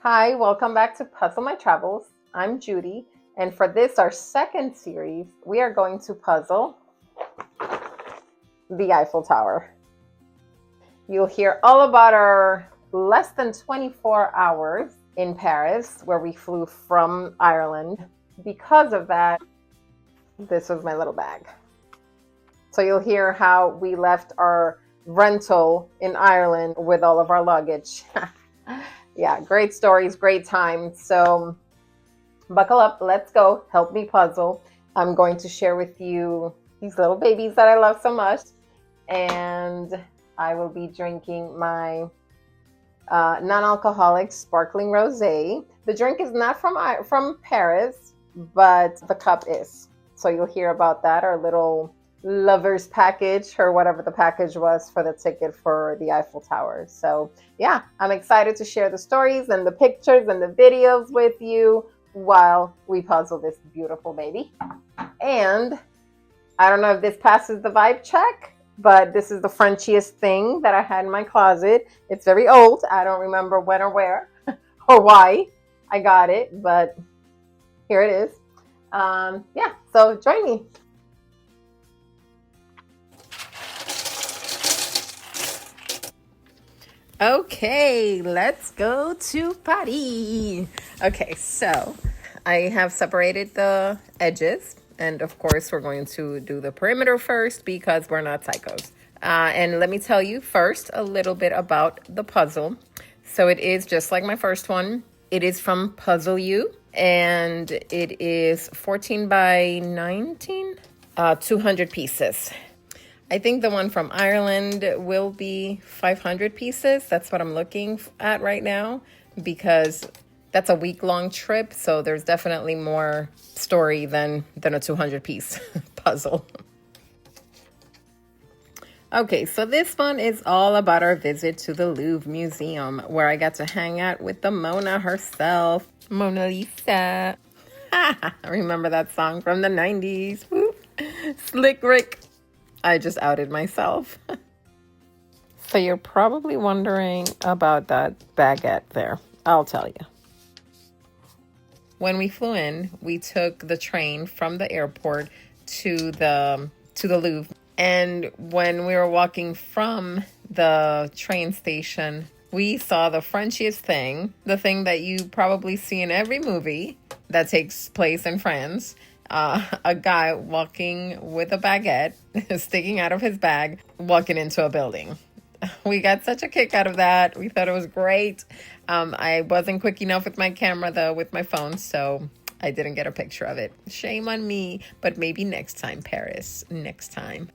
Hi, welcome back to Puzzle My Travels. I'm Judy, and for this, our second series, we are going to puzzle the Eiffel Tower. You'll hear all about our less than 24 hours in Paris, where we flew from Ireland. Because of that, this was my little bag. So you'll hear how we left our rental in Ireland with all of our luggage. Yeah, great stories, great time. So buckle up, let's go. Help me puzzle. I'm going to share with you these little babies that I love so much. And I will be drinking my non-alcoholic sparkling rosé. The drink is not from Paris, but the cup is. So you'll hear about that, our little lovers package or whatever the package was for the ticket for the Eiffel Tower. So yeah, I'm excited to share the stories and the pictures and the videos with you while we puzzle this beautiful baby. And I don't know if this passes the vibe check, but this is the Frenchiest thing that I had in my closet. It's very old. I don't remember when or where or why I got it, but here it is. Yeah, so join me. Okay, let's go to Paris. Okay, so I have separated the edges, and of course we're going to do the perimeter first because we're not psychos. And let me tell you first a little bit about the puzzle. So it is just like my first one. It is from Puzzle U, and it is 14 by 19, 200 pieces. I think the one from Ireland will be 500 pieces. That's what I'm looking at right now because that's a week-long trip. So there's definitely more story than a 200-piece puzzle. Okay, so this one is all about our visit to the Louvre Museum, where I got to hang out with the Mona herself, Mona Lisa. Remember that song from the 90s? Woo. Slick Rick. I just outed myself. So you're probably wondering about that baguette there. I'll tell you. When we flew in, we took the train from the airport to the Louvre. And when we were walking from the train station, we saw the Frenchiest thing, the thing that you probably see in every movie that takes place in France. A guy walking with a baguette sticking out of his bag, walking into a building. We got such a kick out of that. We thought it was great. I wasn't quick enough with my camera, though, with my phone, so I didn't get a picture of it. Shame on me, but maybe next time, Paris. Next time.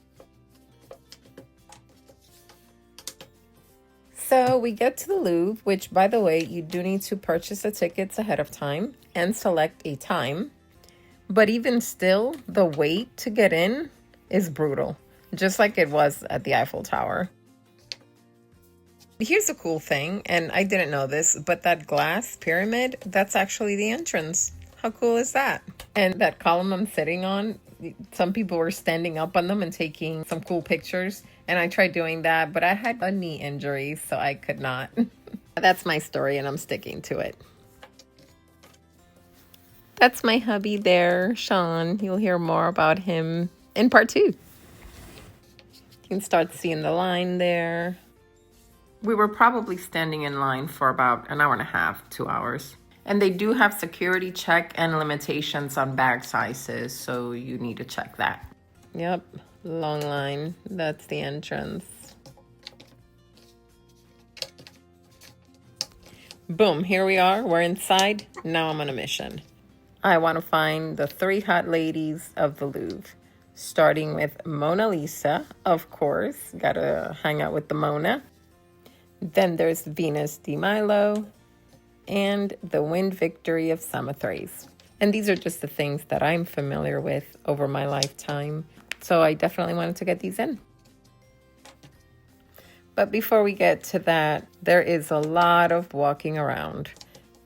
So we get to the Louvre, which, by the way, you do need to purchase the tickets ahead of time and select a time. But even still, the wait to get in is brutal, just like it was at the Eiffel Tower. Here's a cool thing, and I didn't know this, but that glass pyramid, that's actually the entrance. How cool is that? And that column I'm sitting on, some people were standing up on them and taking some cool pictures, and I tried doing that, but I had a knee injury, so I could not. That's my story, and I'm sticking to it. That's my hubby there, Sean. You'll hear more about him in part 2. You can start seeing the line there. We were probably standing in line for about an hour and a half, 2 hours. And they do have security check and limitations on bag sizes, so you need to check that. Yep, long line. That's the entrance. Boom, here we are. We're inside. Now I'm on a mission. I want to find the 3 hot ladies of the Louvre, starting with Mona Lisa, of course. Gotta hang out with the Mona. Then there's Venus de Milo and the Wind Victory of Samothrace. And these are just the things that I'm familiar with over my lifetime. So I definitely wanted to get these in. But before we get to that, there is a lot of walking around.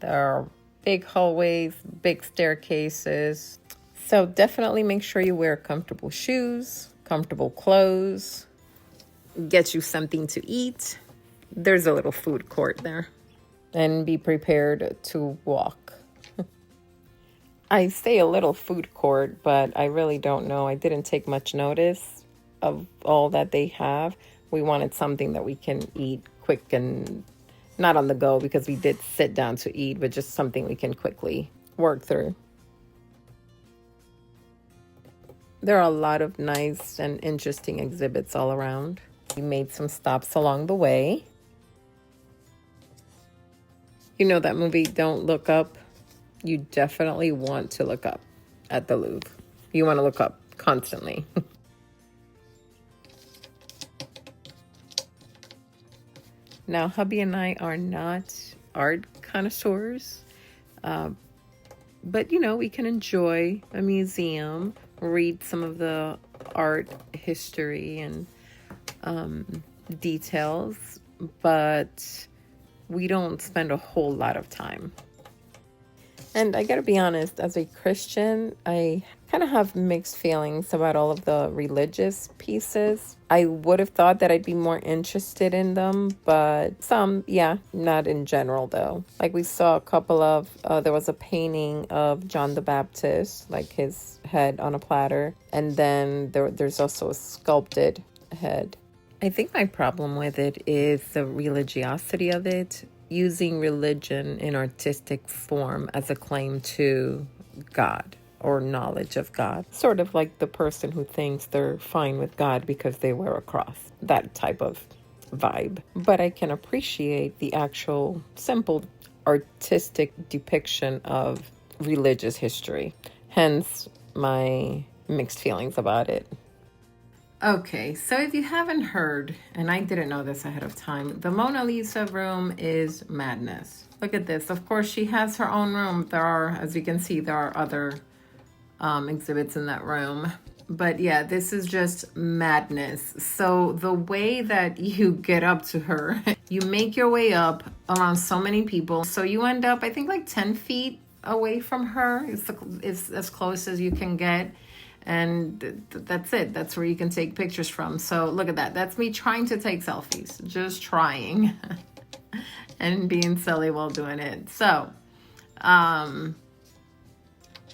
There are big hallways, big staircases. So definitely make sure you wear comfortable shoes, comfortable clothes, get you something to eat. There's a little food court there. and be prepared to walk. I say a little food court, but I really don't know. I didn't take much notice of all that they have. We wanted something that we can eat quick and not on the go, because we did sit down to eat, but just something we can quickly work through. There are a lot of nice and interesting exhibits all around. We made some stops along the way. You know that movie, Don't Look Up? You definitely want to look up at the Louvre. You want to look up constantly. Now, hubby and I are not art connoisseurs, but we can enjoy a museum, read some of the art history and details, but we don't spend a whole lot of time. And I gotta be honest, as a Christian, I kind of have mixed feelings about all of the religious pieces. I would have thought that I'd be more interested in them, but some, yeah, not in general though. Like we saw a couple of, there was a painting of John the Baptist, like his head on a platter. And then there's also a sculpted head. I think my problem with it is the religiosity of it, using religion in artistic form as a claim to God or knowledge of God. Sort of like the person who thinks they're fine with God because they wear a cross. That type of vibe. But I can appreciate the actual simple artistic depiction of religious history. Hence my mixed feelings about it. Okay, so if you haven't heard, and I didn't know this ahead of time, the Mona Lisa room is madness. Look at this. Of course, she has her own room. There are, as you can see, there are other exhibits in that room. But yeah, this is just madness. So the way that you get up to her, you make your way up around so many people. So you end up, I think, like 10 feet away from her. It's as close as you can get. And that's it. That's where you can take pictures from. So look at that. That's me trying to take selfies. Just trying. And being silly while doing it. So,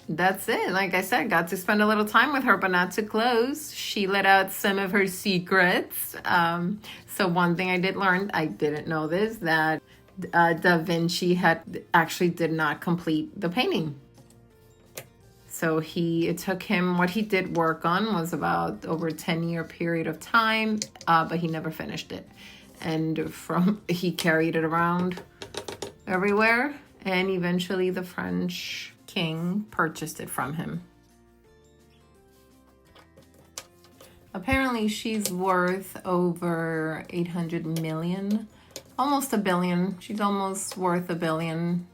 that's it. Like I said, got to spend a little time with her, but not too close. She let out some of her secrets. So one thing I did learn, I didn't know this, that Da Vinci actually did not complete the painting. So it took him, what he did work on was about over a 10-year period of time, but he never finished it. And he carried it around everywhere, and eventually the French king purchased it from him. Apparently she's worth over 800 million, almost $1 billion. She's almost worth $1 billion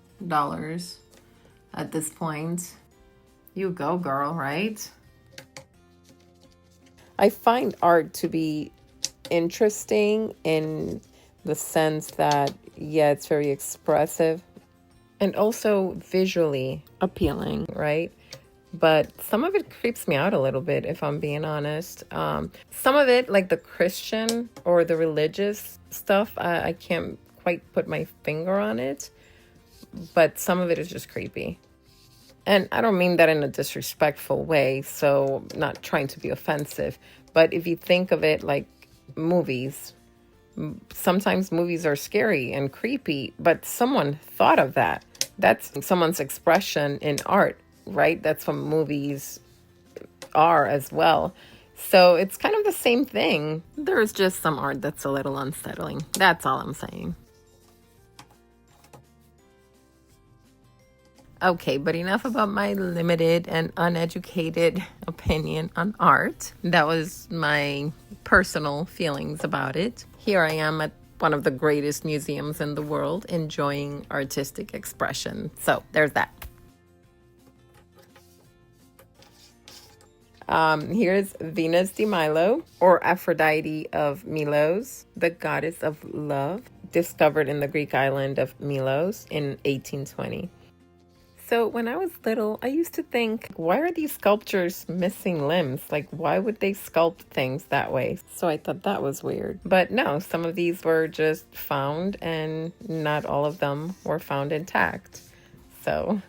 at this point. You go, girl, right? I find art to be interesting in the sense that, yeah, it's very expressive and also visually appealing, right? But some of it creeps me out a little bit, if I'm being honest. Some of it, like the Christian or the religious stuff, I can't quite put my finger on it. But some of it is just creepy. And I don't mean that in a disrespectful way, so not trying to be offensive. But if you think of it like movies, sometimes movies are scary and creepy, but someone thought of that. That's someone's expression in art, right? That's what movies are as well. So it's kind of the same thing. There's just some art that's a little unsettling. That's all I'm saying. Okay, but enough about my limited and uneducated opinion on art. That was my personal feelings about it. Here I am at one of the greatest museums in the world, enjoying artistic expression. So there's that. Here's Venus de Milo, or Aphrodite of Milos, the goddess of love, discovered in the Greek island of Milos in 1820. So when I was little, I used to think, why are these sculptures missing limbs? Like, why would they sculpt things that way? So I thought that was weird. But no, some of these were just found and not all of them were found intact. So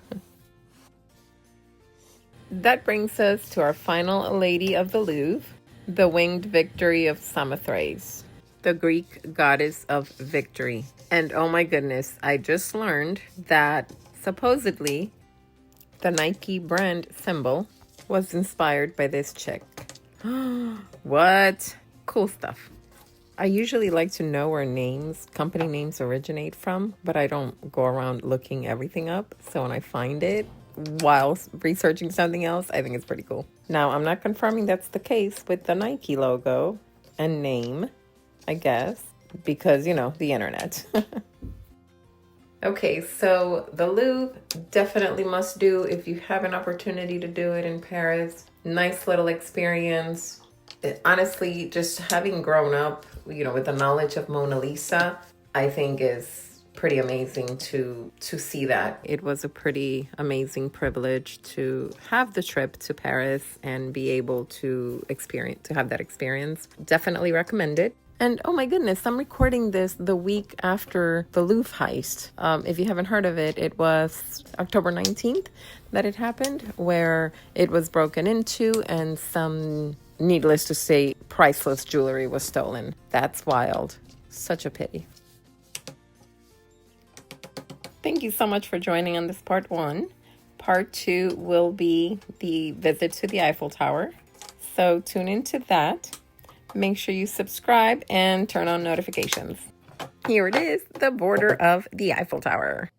that brings us to our final lady of the Louvre, the winged victory of Samothrace, the Greek goddess of victory. And oh my goodness, I just learned that supposedly the Nike brand symbol was inspired by this chick. What? Cool stuff. I usually like to know where company names originate from, but I don't go around looking everything up. So when I find it while researching something else, I think it's pretty cool. Now, I'm not confirming that's the case with the Nike logo and name, I guess, because, the internet. Okay, so the Louvre definitely must do if you have an opportunity to do it in Paris. Nice little experience. Honestly, just having grown up, with the knowledge of Mona Lisa, I think is pretty amazing to see that. It was a pretty amazing privilege to have the trip to Paris and be able to have that experience. Definitely recommend it. And oh my goodness, I'm recording this the week after the Louvre heist. If you haven't heard of it, it was October 19th that it happened, where it was broken into and some, needless to say, priceless jewelry was stolen. That's wild. Such a pity. Thank you so much for joining on this part 1. Part 2 will be the visit to the Eiffel Tower. So tune into that. Make sure you subscribe and turn on notifications. Here it is, the border of the Eiffel Tower.